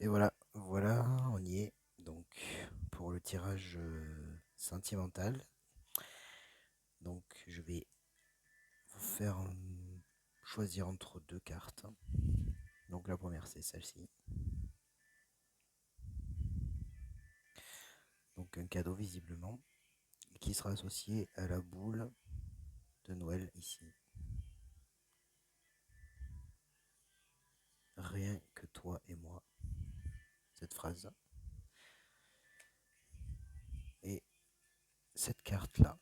Et voilà, on y est. Donc, pour le tirage sentimental. Donc, je vais vous faire choisir entre deux cartes. Donc, la première, c'est celle-ci. Donc, un cadeau, visiblement, qui sera associé à la boule de Noël ici. Rien que toi et moi. Cette phrase. Et cette carte-là,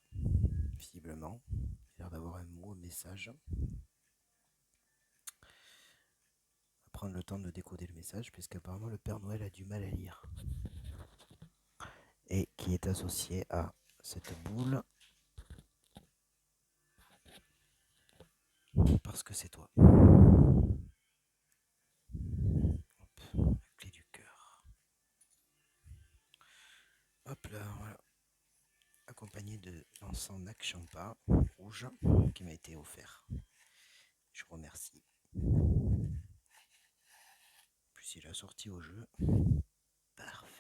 visiblement, a l'air d'avoir un mot, un message. On va prendre le temps de décoder le message, puisqu'apparemment le Père Noël a du mal à lire. Et qui est associé à cette boule. Parce que c'est toi. Hop, la clé du cœur. Hop là, voilà. Accompagné de l'encens Nac Champa rouge qui m'a été offert. Je vous remercie. Puis il a sorti au jeu. Parfait.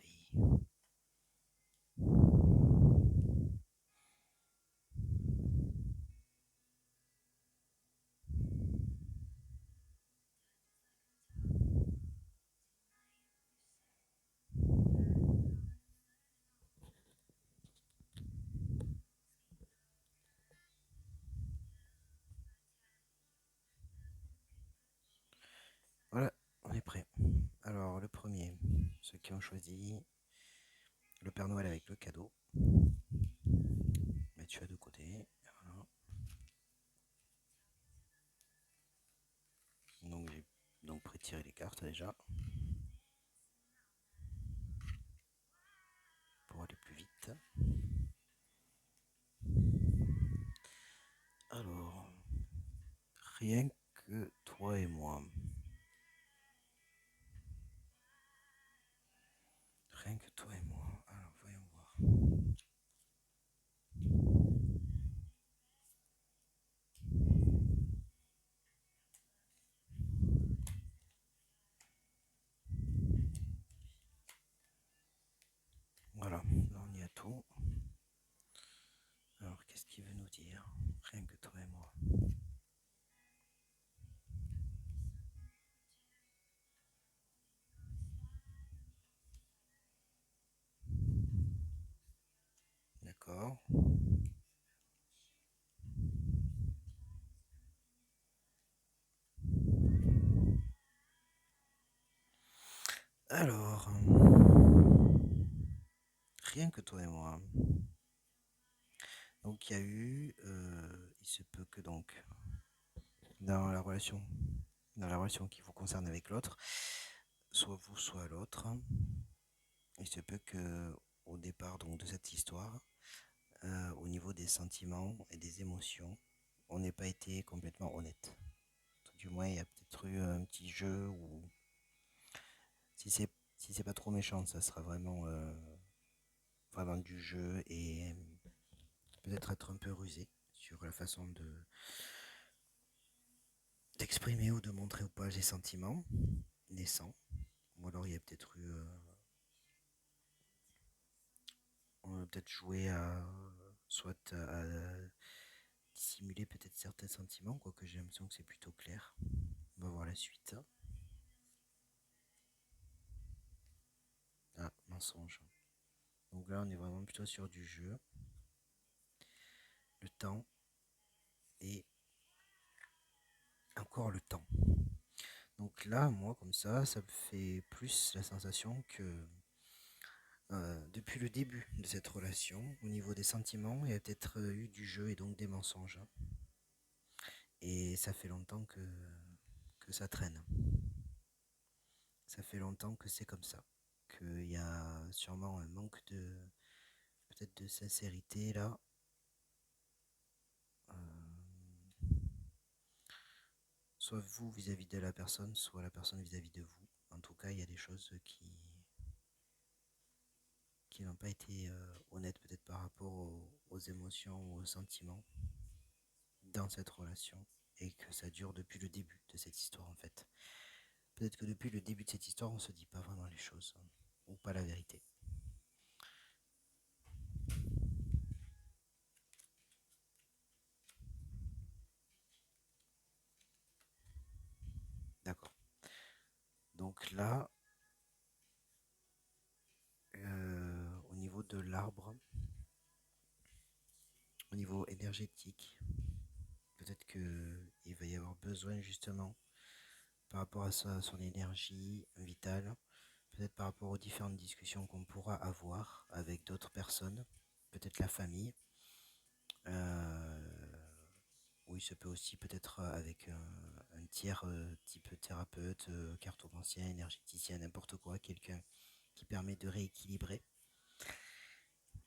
Voilà, on est prêt. Alors le premier, ceux qui ont choisi le Père Noël avec le cadeau. Mais tu as de côté. Voilà. Donc j'ai prétiré les cartes déjà. Pour aller plus vite. Alors, rien que toi et moi. Rien que toi et moi. Alors, voyons voir. Voilà, là on y a tout. Alors, qu'est-ce qu'il veut nous dire? Rien que toi et moi. D'accord. Alors, rien que toi et moi. Donc, il y a eu, il se peut que donc, dans la relation qui vous concerne avec l'autre, soit vous, soit l'autre, il se peut que, au départ donc de cette histoire, au niveau des sentiments et des émotions, on n'ait pas été complètement honnête. Du moins, il y a peut-être eu un petit jeu où, si c'est pas trop méchant, ça sera vraiment du jeu et peut-être être un peu rusé sur la façon d'exprimer ou de montrer ou pas les sentiments naissants. Ou alors il y a peut-être eu, on a peut-être joué à soit à dissimuler peut-être certains sentiments, quoique j'ai l'impression que c'est plutôt clair. On va voir la suite. Ah, mensonge. Donc là, on est vraiment plutôt sur du jeu. Le temps et encore le temps. Donc là, moi, comme ça me fait plus la sensation que depuis le début de cette relation, au niveau des sentiments, il y a peut-être eu du jeu et donc des mensonges. Et ça fait longtemps que ça traîne. Ça fait longtemps que c'est comme ça. Qu'il y a sûrement un manque peut-être de sincérité là. Soit vous vis-à-vis de la personne, soit la personne vis-à-vis de vous. En tout cas, il y a des choses qui n'ont pas été honnêtes peut-être par rapport aux émotions ou aux sentiments dans cette relation et que ça dure depuis le début de cette histoire en fait. Peut-être que depuis le début de cette histoire, on se dit pas vraiment les choses, hein, ou pas la vérité. D'accord. Donc là, au niveau de l'arbre, au niveau énergétique, peut-être qu'il va y avoir besoin justement par rapport à son énergie vitale, peut-être par rapport aux différentes discussions qu'on pourra avoir avec d'autres personnes, peut-être la famille. Oui, ça peut aussi peut-être avec un tiers type thérapeute, cartomancien, énergéticien, n'importe quoi, quelqu'un qui permet de rééquilibrer,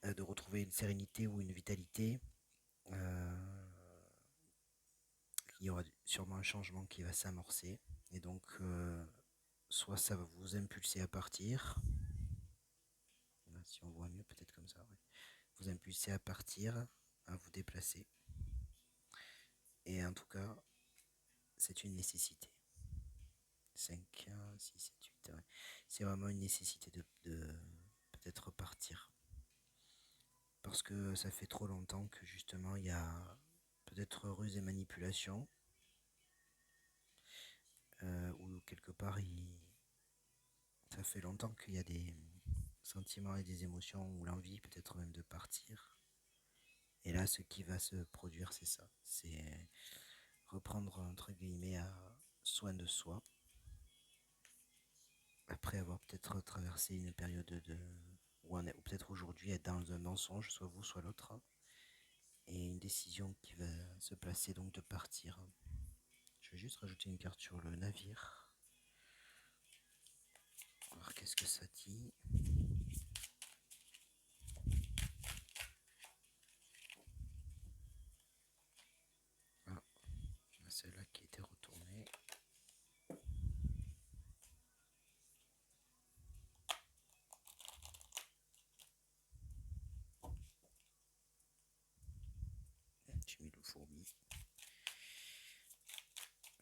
de retrouver une sérénité ou une vitalité. Il y aura sûrement un changement qui va s'amorcer. Et donc, soit ça va vous impulser à partir. Là, si on voit mieux, peut-être comme ça. Ouais. Vous impulser à partir, à vous déplacer. Et en tout cas, c'est une nécessité. 5, 6, 7, 8. Ouais. C'est vraiment une nécessité de peut-être partir. Parce que ça fait trop longtemps que justement il y a peut-être ruse et manipulation. Ou quelque part ça fait longtemps qu'il y a des sentiments et des émotions ou l'envie peut-être même de partir. Et là ce qui va se produire c'est ça. C'est reprendre entre guillemets soin de soi. Après avoir peut-être traversé une période ou peut-être aujourd'hui être dans un mensonge, soit vous, soit l'autre, hein, et une décision qui va se placer donc de partir. Je vais juste rajouter une carte sur le navire. On va voir qu'est-ce que ça dit. Ah, celle-là qui était retournée. J'ai mis le fourmi.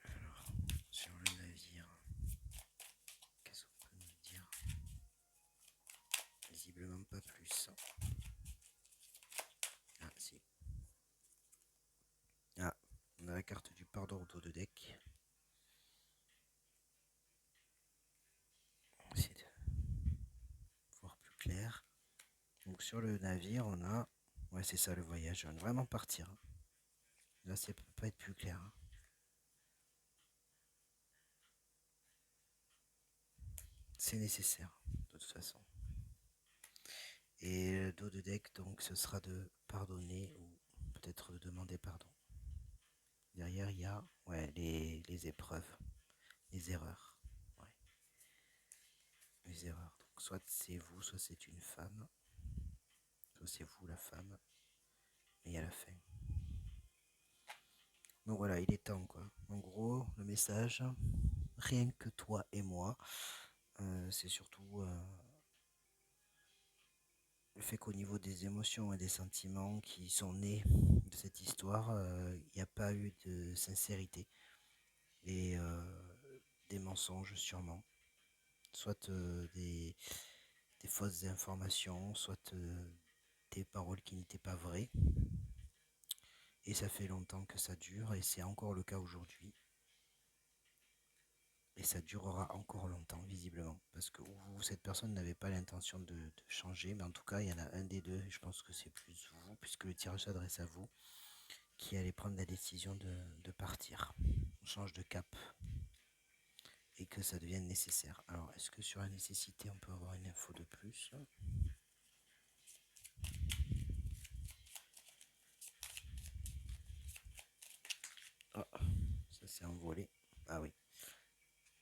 Alors, sur le navire, qu'est-ce qu'on peut nous dire? Visiblement pas plus. Ah, si. Ah, on a la carte du pardon autour de deck. On va essayer de voir plus clair. Donc sur le navire, on a... Ouais, c'est ça le voyage. On va vraiment partir. Là, ça peut pas être plus clair. C'est nécessaire, de toute façon. Et le dos de deck, donc, ce sera de pardonner ou peut-être de demander pardon. Derrière, il y a ouais, les épreuves, les erreurs. Ouais. Les erreurs. Donc, soit c'est vous, soit c'est une femme. Soit c'est vous, la femme. Et il y a la fin. Donc voilà, il est temps, quoi. En gros, le message, rien que toi et moi, c'est surtout le fait qu'au niveau des émotions et des sentiments qui sont nés de cette histoire, il n'y a pas eu de sincérité et des mensonges sûrement, soit des fausses informations, soit des paroles qui n'étaient pas vraies. Et ça fait longtemps que ça dure et c'est encore le cas aujourd'hui. Et ça durera encore longtemps, visiblement. Parce que vous, cette personne n'avait pas l'intention de changer, mais en tout cas, il y en a un des deux, et je pense que c'est plus vous, puisque le tirage s'adresse à vous, qui allez prendre la décision de partir. On change de cap et que ça devienne nécessaire. Alors, est-ce que sur la nécessité, on peut avoir une info de plus? Ah, ça s'est envolé. Ah oui.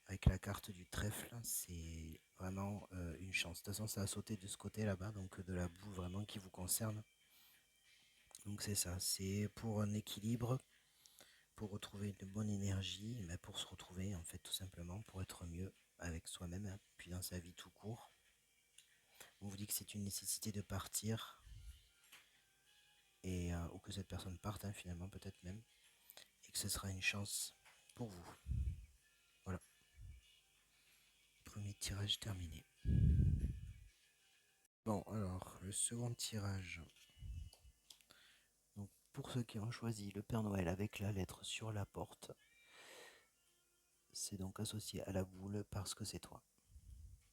Avec la carte du trèfle, c'est vraiment une chance. De toute façon, ça a sauté de ce côté là-bas, donc de la boue vraiment qui vous concerne. Donc c'est ça, c'est pour un équilibre, pour retrouver une bonne énergie, mais pour se retrouver en fait tout simplement, pour être mieux avec soi-même, hein, puis dans sa vie tout court. On vous dit que c'est une nécessité de partir, et ou que cette personne parte hein, finalement peut-être même, et que ce sera une chance pour vous. Voilà. Premier tirage terminé. Bon, alors, le second tirage. Donc, pour ceux qui ont choisi le Père Noël avec la lettre sur la porte, c'est donc associé à la boule parce que c'est toi.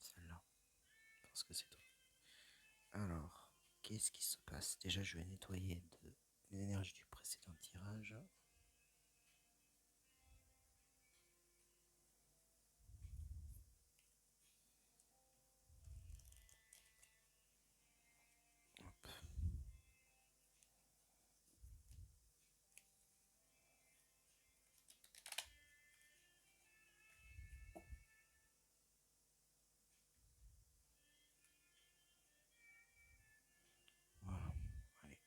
Celle-là. Parce que c'est toi. Alors, qu'est-ce qui se passe? Déjà, je vais nettoyer de l'énergie du précédent tirage. Hop. Voilà. Allez.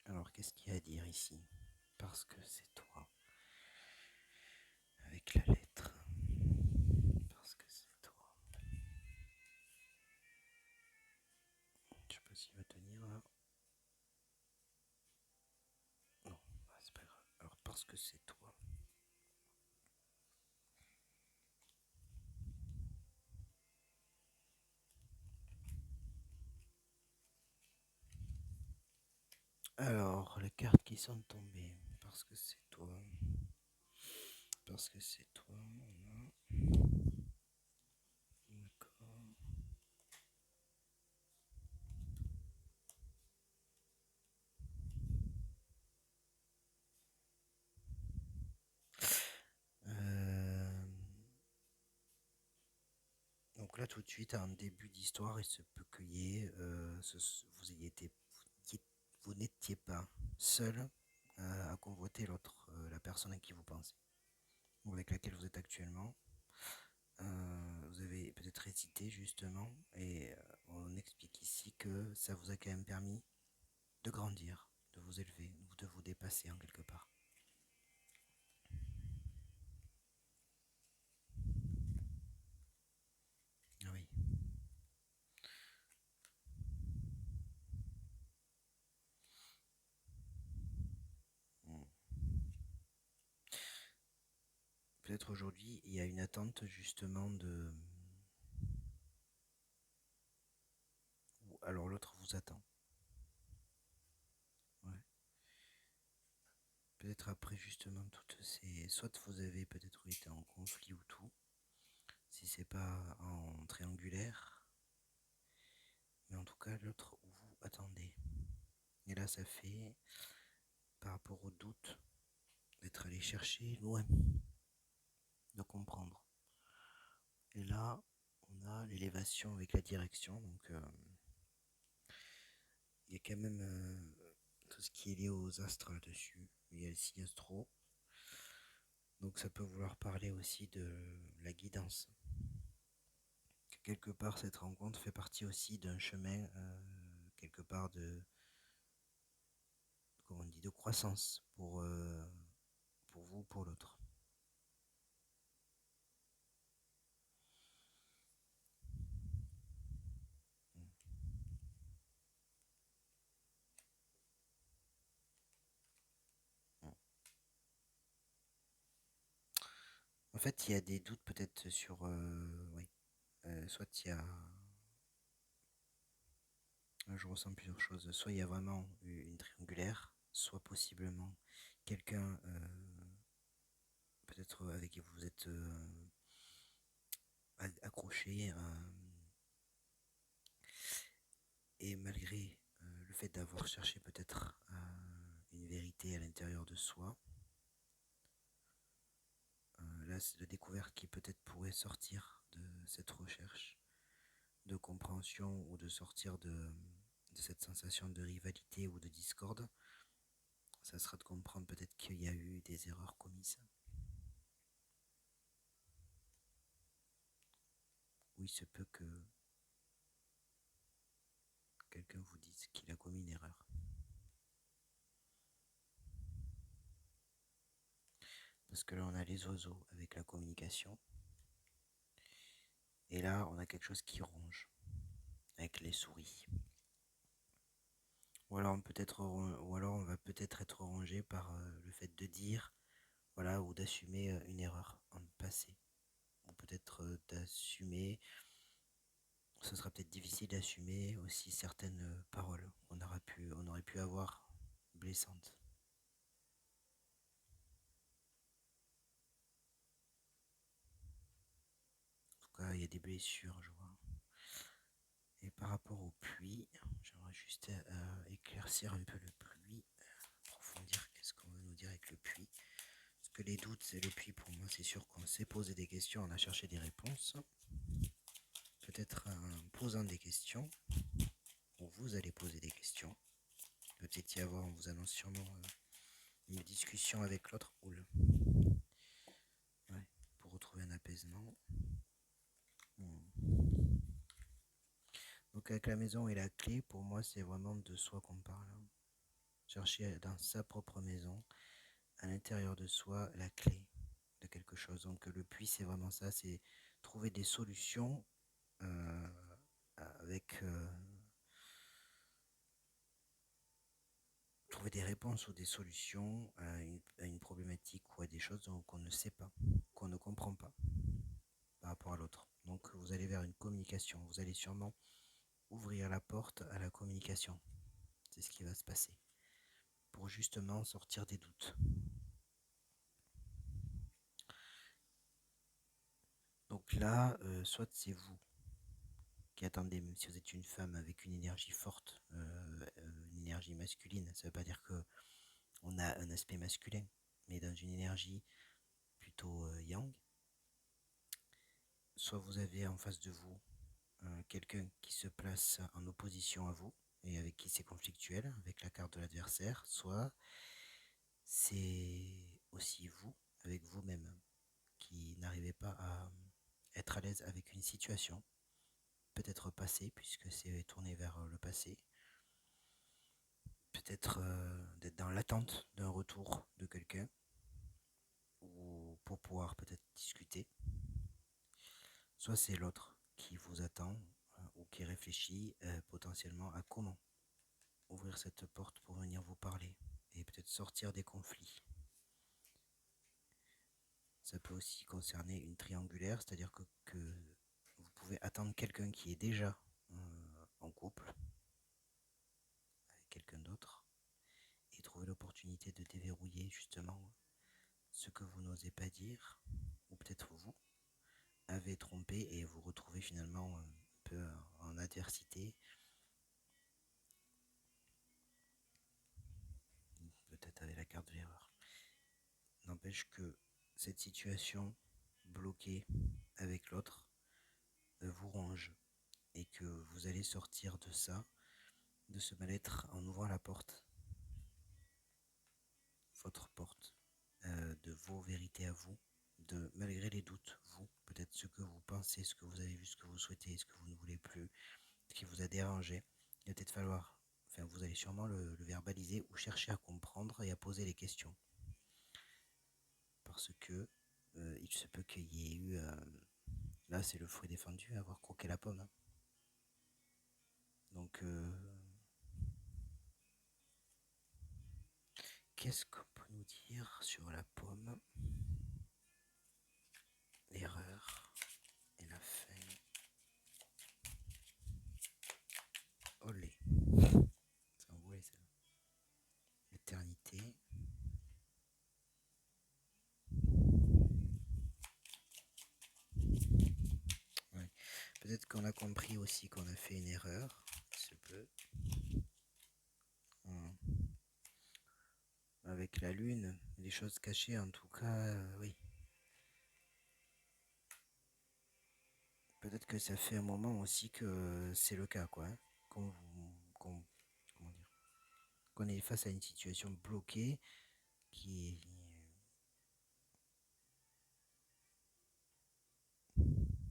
Alors, qu'est-ce qu'il y a à dire ici? Parce que c'est toi. Avec la lettre. Parce que c'est toi. Je sais pas s'il va tenir là. Non, c'est pas grave. Alors, parce que c'est toi. Alors, les cartes qui sont tombées. Parce que c'est toi. Parce que c'est toi. D'accord. Donc là, tout de suite, à un début d'histoire, il se peut qu'il y ait, vous ayez été, vous n'étiez pas seul à convoiter l'autre, la personne à qui vous pensez, ou avec laquelle vous êtes actuellement. Vous avez peut-être hésité justement, et on explique ici que ça vous a quand même permis de grandir, de vous élever, de vous dépasser en quelque part. Ah oui. Hmm. Peut-être aujourd'hui, il y a une attente justement de... Alors l'autre vous attend. Ouais. Peut-être après justement toutes ces... Soit vous avez peut-être été en conflit ou tout, si c'est pas en triangulaire, mais en tout cas l'autre vous attendez. Et là ça fait, par rapport au doute, d'être allé chercher loin, de comprendre. Et là, on a l'élévation avec la direction, donc il y a quand même tout ce qui est lié aux astres là-dessus. Il y a le signe astro, donc ça peut vouloir parler aussi de la guidance. Quelque part, cette rencontre fait partie aussi d'un chemin, quelque part de, comment on dit, de croissance pour vous, pour l'autre. En fait, il y a des doutes peut-être sur, oui, soit il y a, je ressens plusieurs choses. Soit il y a vraiment une triangulaire, soit possiblement quelqu'un, peut-être avec qui vous êtes accroché, et malgré le fait d'avoir cherché peut-être une vérité à l'intérieur de soi, là c'est la découverte qui peut-être pourrait sortir de cette recherche de compréhension ou de sortir de cette sensation de rivalité ou de discorde. Ça sera de comprendre peut-être qu'il y a eu des erreurs commises. Ou il se peut que quelqu'un vous dise qu'il a commis une erreur. Parce que là on a les oiseaux avec la communication. Et là on a quelque chose qui ronge avec les souris. Ou alors on va peut-être être rongé par le fait de dire, voilà, ou d'assumer une erreur en passé. Ou peut-être d'assumer, ce sera peut-être difficile d'assumer aussi certaines paroles on aurait pu avoir blessantes. En tout cas, il y a des blessures, je vois. Et par rapport au puits, j'aimerais juste éclaircir un peu le puits, approfondir qu'est-ce qu'on veut nous dire avec le puits. Parce que les doutes et le puits, pour moi, c'est sûr qu'on s'est posé des questions, on a cherché des réponses. Peut-être en posant des questions, ou vous allez poser des questions. Peut-être y avoir, on vous annonce sûrement une discussion avec l'autre. Oula. Ouais, pour retrouver un apaisement. Donc avec la maison et la clé, pour moi, c'est vraiment de soi qu'on parle. Chercher dans sa propre maison, à l'intérieur de soi, la clé de quelque chose. Donc le puits, c'est vraiment ça, c'est trouver des solutions euh, avec... trouver des réponses ou des solutions à une problématique ou à des choses qu'on ne sait pas, qu'on ne comprend pas par rapport à l'autre. Donc vous allez vers une communication, vous allez sûrement ouvrir la porte à la communication. C'est ce qui va se passer pour justement sortir des doutes. Donc là, soit c'est vous qui attendez, même si vous êtes une femme avec une énergie forte, une énergie masculine, ça ne veut pas dire que on a un aspect masculin, mais dans une énergie plutôt yang, soit vous avez en face de vous quelqu'un qui se place en opposition à vous et avec qui c'est conflictuel, avec la carte de l'adversaire, soit c'est aussi vous, avec vous-même, qui n'arrivez pas à être à l'aise avec une situation, peut-être passée, puisque c'est tourné vers le passé, peut-être d'être dans l'attente d'un retour de quelqu'un, ou pour pouvoir peut-être discuter, soit c'est l'autre qui vous attend ou qui réfléchit potentiellement à comment ouvrir cette porte pour venir vous parler et peut-être sortir des conflits. Ça peut aussi concerner une triangulaire, c'est-à-dire que vous pouvez attendre quelqu'un qui est déjà en couple avec quelqu'un d'autre et trouver l'opportunité de déverrouiller justement ce que vous n'osez pas dire, ou peut-être vous avez trompé et vous retrouvez finalement un peu en adversité, peut-être avec la carte de l'erreur. N'empêche que cette situation bloquée avec l'autre vous ronge et que vous allez sortir de ça, de ce mal-être en ouvrant la porte, votre porte, de vos vérités à vous, de malgré les doutes, vous, peut-être ce que vous pensez, ce que vous avez vu, ce que vous souhaitez, ce que vous ne voulez plus, ce qui vous a dérangé, il va peut-être falloir, enfin vous allez sûrement le verbaliser ou chercher à comprendre et à poser les questions. Parce que il se peut qu'il y ait eu, là c'est le fruit défendu, avoir croqué la pomme. Hein. Donc qu'est-ce qu'on peut nous dire sur la pomme? L'erreur et la fin. Olé. C'est envolé celle-là. L'éternité. Ouais. Peut-être qu'on a compris aussi qu'on a fait une erreur. Il se peut. Avec la lune, les choses cachées en tout cas, oui. Peut-être que ça fait un moment aussi que c'est le cas, quoi. Hein. Qu'on, qu'on, comment dire, qu'on est face à une situation bloquée qui,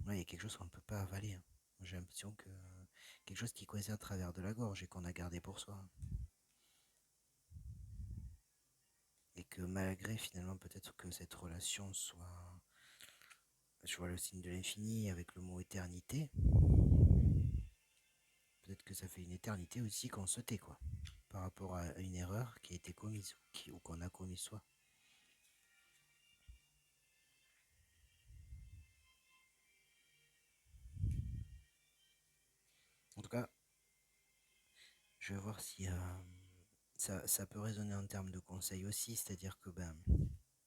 ouais, il y a quelque chose qu'on ne peut pas avaler. Hein. J'ai l'impression que quelque chose qui coince à travers de la gorge et qu'on a gardé pour soi. Et que malgré finalement peut-être que cette relation soit, je vois le signe de l'infini avec le mot éternité, peut-être que ça fait une éternité aussi qu'on se tait, quoi, par rapport à une erreur qui a été commise ou qu'on a commis soi. je vais voir si ça peut résonner en termes de conseils aussi, c'est-à-dire que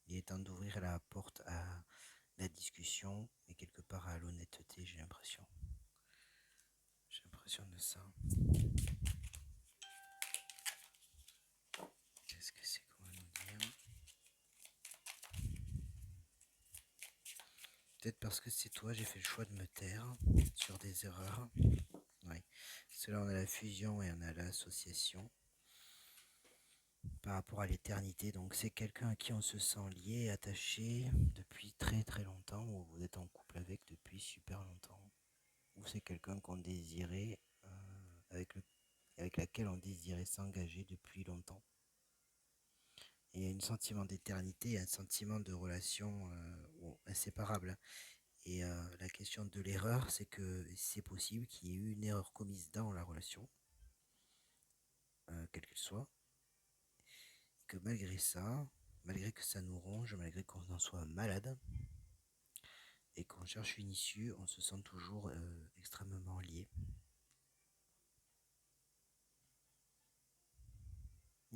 il est temps d'ouvrir la porte à la discussion et quelque part à l'honnêteté, j'ai l'impression. J'ai l'impression de ça. Qu'est-ce que c'est qu'on va nous dire? Peut-être parce que c'est toi, j'ai fait le choix de me taire sur des erreurs. Oui. Parce que là, on a la fusion et on a l'association par rapport à l'éternité. Donc, c'est quelqu'un à qui on se sent lié, attaché depuis très très longtemps, ou vous êtes en couple avec depuis super longtemps, ou c'est quelqu'un qu'on désirait, avec laquelle on désirait s'engager depuis longtemps. Et il y a un sentiment d'éternité, un sentiment de relation inséparable. Et la question de l'erreur, c'est que c'est possible qu'il y ait eu une erreur commise dans la relation, quelle qu'elle soit, et que malgré ça, malgré que ça nous ronge, malgré qu'on en soit malade, et qu'on cherche une issue, on se sent toujours extrêmement lié.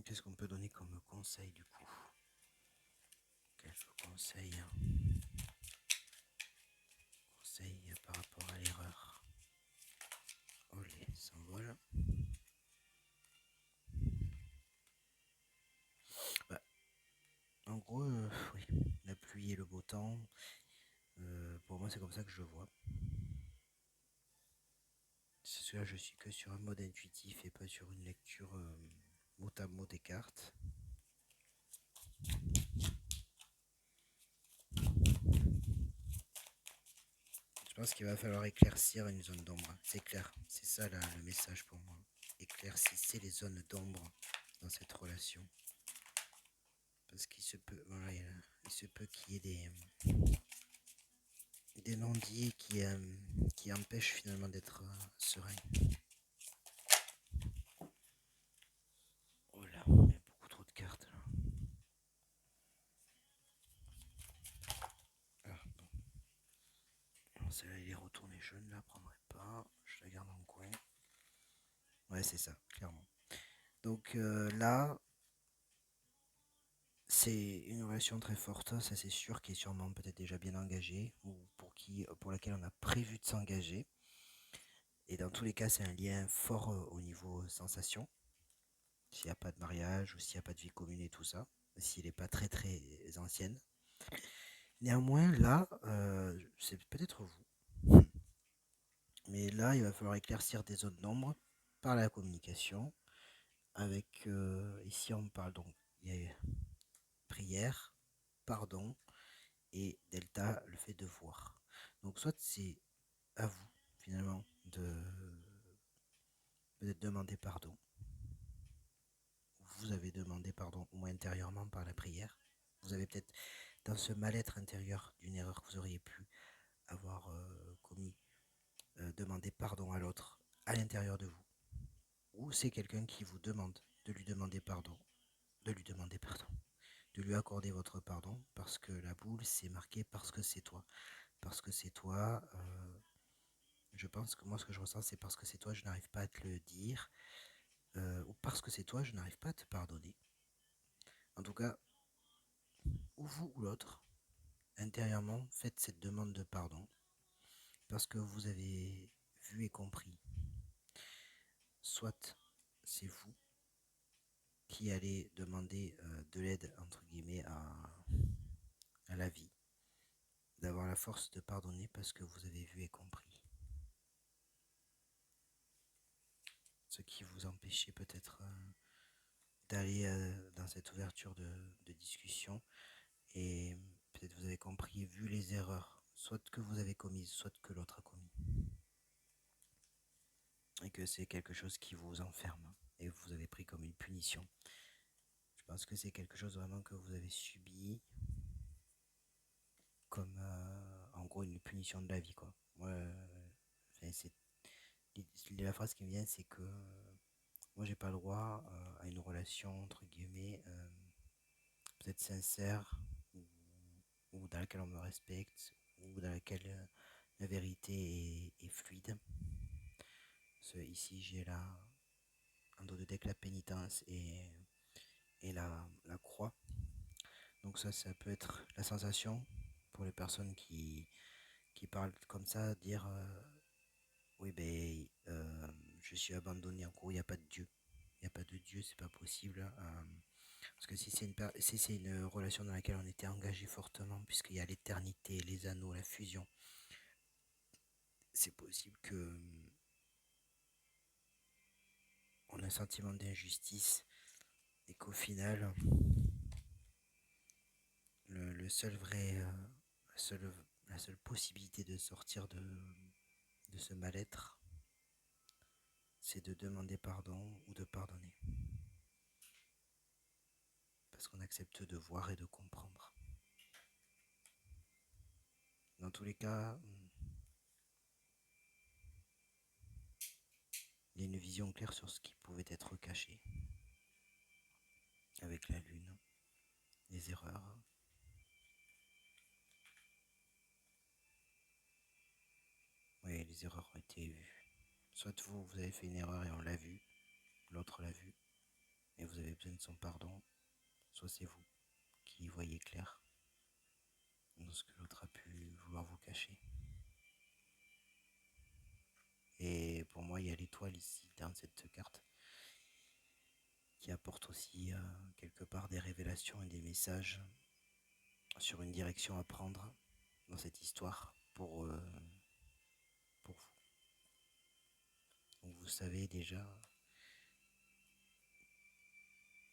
Qu'est-ce qu'on peut donner comme conseil du coup? Quel conseil, conseil par rapport à l'erreur? Olé, s'envole. Bah, en gros, oui, la pluie et le beau temps, pour moi c'est comme ça que je le vois. C'est cela, je suis que sur un mode intuitif et pas sur une lecture mot à mot des cartes. Je pense qu'il va falloir éclaircir une zone d'ombre. C'est clair, c'est ça là, le message pour moi. Éclaircissez les zones d'ombre dans cette relation. Parce qu'il se peut, voilà, il se peut qu'il y ait des non-dits qui empêchent finalement d'être serein. Oh là, il y a beaucoup trop de cartes là. Ah, bon. Alors, celle-là, il est retourné je ne la prendrai pas. Je la garde en coin. Ouais, c'est ça, clairement. Donc là, c'est une relation très forte, ça c'est sûr, qui est sûrement peut-être déjà bien engagée, ou pour laquelle on a prévu de s'engager. Et dans tous les cas, c'est un lien fort au niveau sensation. S'il n'y a pas de mariage ou s'il n'y a pas de vie commune et tout ça, s'il n'est pas très très ancienne. Néanmoins, là, c'est peut-être vous. Mais là, il va falloir éclaircir des zones d'ombre par la communication. Avec, ici, on parle donc, il y a prière, pardon, et delta, le fait de voir. Donc, soit c'est à vous, finalement, de peut-être demander pardon. Vous avez demandé pardon, au moins intérieurement par la prière. Vous avez peut-être, dans ce mal-être intérieur d'une erreur que vous auriez pu avoir commis, demandé pardon à l'autre à l'intérieur de vous. Ou c'est quelqu'un qui vous demande de lui demander pardon, de lui demander pardon, de lui accorder votre pardon, parce que la boule, c'est marqué parce que c'est toi. Parce que c'est toi, je pense que moi, ce que je ressens, c'est parce que c'est toi, je n'arrive pas à te le dire, ou parce que c'est toi, je n'arrive pas à te pardonner. En tout cas, ou vous ou l'autre, intérieurement, faites cette demande de pardon, parce que vous avez vu et compris. Soit c'est vous qui allez demander de l'aide, entre guillemets, à la vie, d'avoir la force de pardonner parce que vous avez vu et compris. Ce qui vous empêchait peut-être d'aller dans cette ouverture de discussion. Et peut-être vous avez compris, vu les erreurs, soit que vous avez commises, soit que l'autre a commis. Et que c'est quelque chose qui vous enferme et vous avez pris comme une punition. Je pense que c'est quelque chose vraiment que vous avez subi comme en gros une punition de la vie, quoi. Moi, c'est la phrase qui me vient, c'est que moi j'ai pas le droit à une relation entre guillemets peut-être sincère, ou dans laquelle on me respecte, ou dans laquelle la vérité est fluide. Ici j'ai là étant donné que la pénitence et la croix. Donc ça peut être la sensation pour les personnes qui parlent comme ça, dire oui, ben, je suis abandonné, en gros, il n'y a pas de Dieu. Il n'y a pas de Dieu, c'est pas possible. Parce que si c'est une relation dans laquelle on était engagé fortement, puisqu'il y a l'éternité, les anneaux, la fusion, c'est possible que on a un sentiment d'injustice et qu'au final, le seul vrai, la seule possibilité de sortir de ce mal-être, c'est de demander pardon ou de pardonner. Parce qu'on accepte de voir et de comprendre. Dans tous les cas, il y a une vision claire sur ce qui pouvait être caché. Avec la lune, les erreurs. Oui, les erreurs ont été vues. Soit vous avez fait une erreur et on l'a vu, l'autre l'a vu, et vous avez besoin de son pardon, soit c'est vous qui voyez clair dans ce que l'autre a pu vouloir vous cacher. Et pour moi, il y a l'étoile ici, dans cette carte, qui apporte aussi quelque part des révélations et des messages sur une direction à prendre dans cette histoire pour vous. Donc vous savez déjà,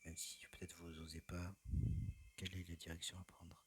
même si peut-être vous n'osez pas, quelle est la direction à prendre.